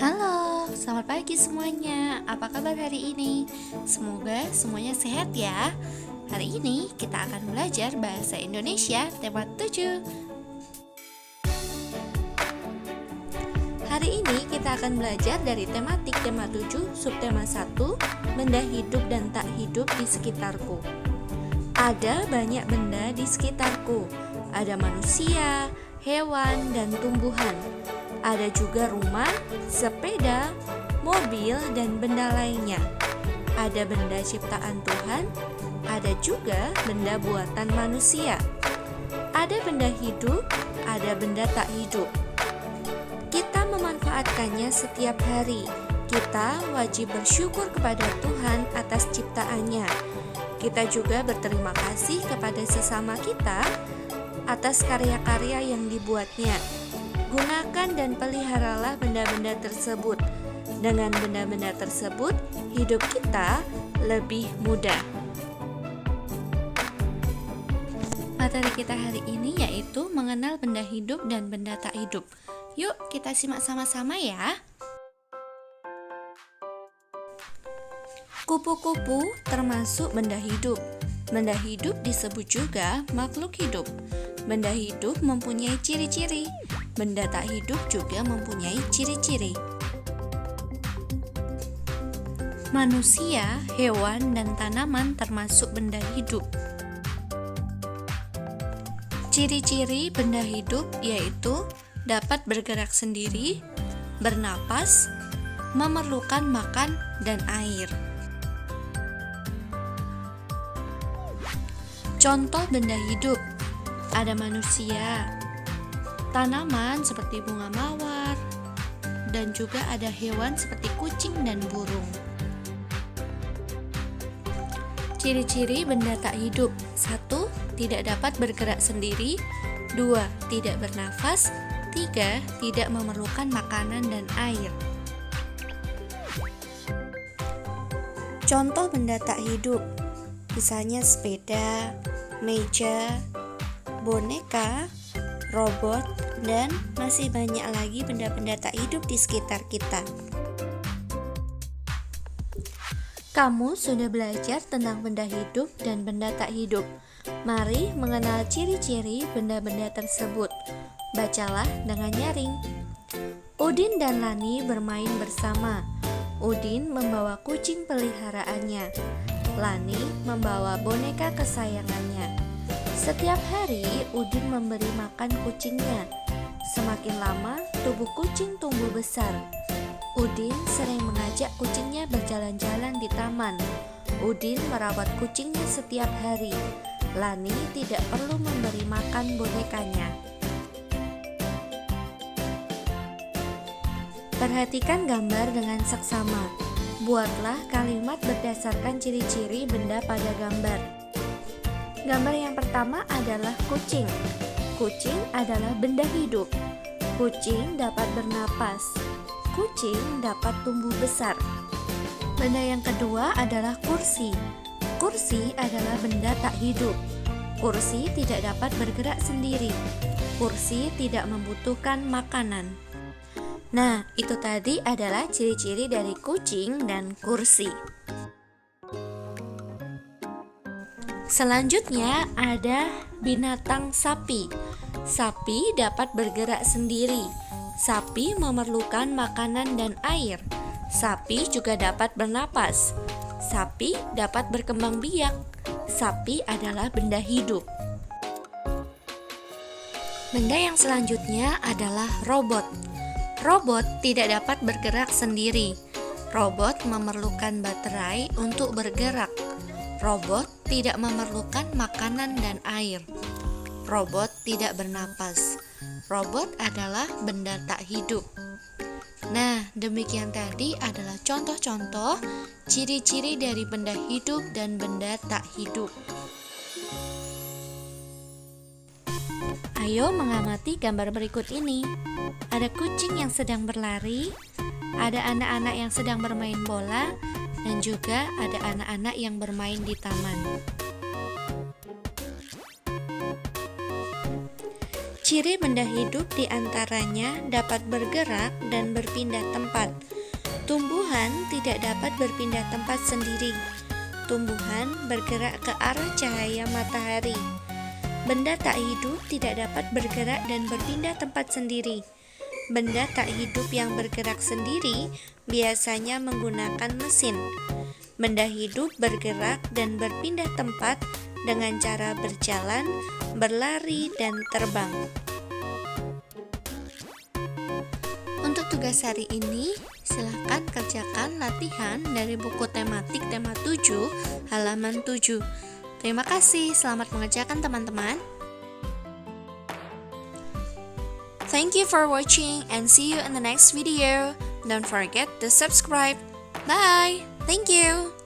Halo, selamat pagi semuanya. Apa kabar hari ini? Semoga semuanya sehat ya. Hari ini kita akan belajar bahasa Indonesia tema 7. Hari ini kita akan belajar dari tematik tema 7, subtema 1, benda hidup dan tak hidup di sekitarku. Ada banyak benda di sekitarku. Ada manusia, hewan, dan tumbuhan. Ada juga rumah, sepeda, mobil, dan benda lainnya. Ada benda ciptaan Tuhan, ada juga benda buatan manusia. Ada benda hidup, ada benda tak hidup. Kita memanfaatkannya setiap hari. Kita wajib bersyukur kepada Tuhan atas ciptaannya. Kita juga berterima kasih kepada sesama kita atas karya-karya yang dibuatnya. Gunakan dan peliharalah benda-benda tersebut. Dengan benda-benda tersebut, hidup kita lebih mudah. Materi kita hari ini yaitu mengenal benda hidup dan benda tak hidup. Yuk kita simak sama-sama ya. Kupu-kupu termasuk benda hidup. Benda hidup disebut juga makhluk hidup. Benda hidup mempunyai ciri-ciri. Benda tak hidup juga mempunyai ciri-ciri. Manusia, hewan, dan tanaman termasuk benda hidup. Ciri-ciri benda hidup yaitu dapat bergerak sendiri, bernapas, memerlukan makan dan air. Contoh benda hidup, ada manusia, tanaman seperti bunga mawar, dan juga ada hewan seperti kucing dan burung. Ciri-ciri benda tak hidup: 1. Tidak dapat bergerak sendiri. 2. Tidak bernafas. 3. Tidak memerlukan makanan dan air. Contoh benda tak hidup, misalnya sepeda, meja, boneka, robot, dan masih banyak lagi benda-benda tak hidup di sekitar kita. Kamu sudah belajar tentang benda hidup dan benda tak hidup. Mari mengenal ciri-ciri benda-benda tersebut. Bacalah dengan nyaring. Udin dan Lani bermain bersama. Udin membawa kucing peliharaannya. Lani membawa boneka kesayangannya. Setiap hari Udin memberi makan kucingnya. Semakin lama tubuh kucing tumbuh besar. Udin sering mengajak kucingnya berjalan-jalan di taman. Udin merawat kucingnya setiap hari. Lani tidak perlu memberi makan bonekanya. Perhatikan gambar dengan seksama. Buatlah kalimat berdasarkan ciri-ciri benda pada gambar. Gambar yang pertama adalah kucing. Kucing adalah benda hidup. Kucing dapat bernapas. Kucing dapat tumbuh besar. Benda yang kedua adalah kursi. Kursi adalah benda tak hidup. Kursi tidak dapat bergerak sendiri. Kursi tidak membutuhkan makanan. Nah, itu tadi adalah ciri-ciri dari kucing dan kursi. Selanjutnya ada binatang sapi. Sapi dapat bergerak sendiri. Sapi memerlukan makanan dan air. Sapi juga dapat bernapas. Sapi dapat berkembang biak. Sapi adalah benda hidup. Benda yang selanjutnya adalah robot. Robot tidak dapat bergerak sendiri. Robot memerlukan baterai untuk bergerak. Robot tidak memerlukan makanan dan air. Robot tidak bernapas. Robot adalah benda tak hidup. Nah, demikian tadi adalah contoh-contoh ciri-ciri dari benda hidup dan benda tak hidup. Ayo mengamati gambar berikut ini. Ada kucing yang sedang berlari, ada anak-anak yang sedang bermain bola, dan juga ada anak-anak yang bermain di taman. Ciri benda hidup diantaranya dapat bergerak dan berpindah tempat. Tumbuhan tidak dapat berpindah tempat sendiri. Tumbuhan bergerak ke arah cahaya matahari. Benda tak hidup tidak dapat bergerak dan berpindah tempat sendiri. Benda tak hidup yang bergerak sendiri biasanya menggunakan mesin. Benda hidup bergerak dan berpindah tempat dengan cara berjalan, berlari, dan terbang. Untuk tugas hari ini, silakan kerjakan latihan dari buku tematik tema 7, halaman 7. Terima kasih, selamat mengerjakan teman-teman. Thank you for watching and see you in the next video. Don't forget to subscribe. Bye. Thank you.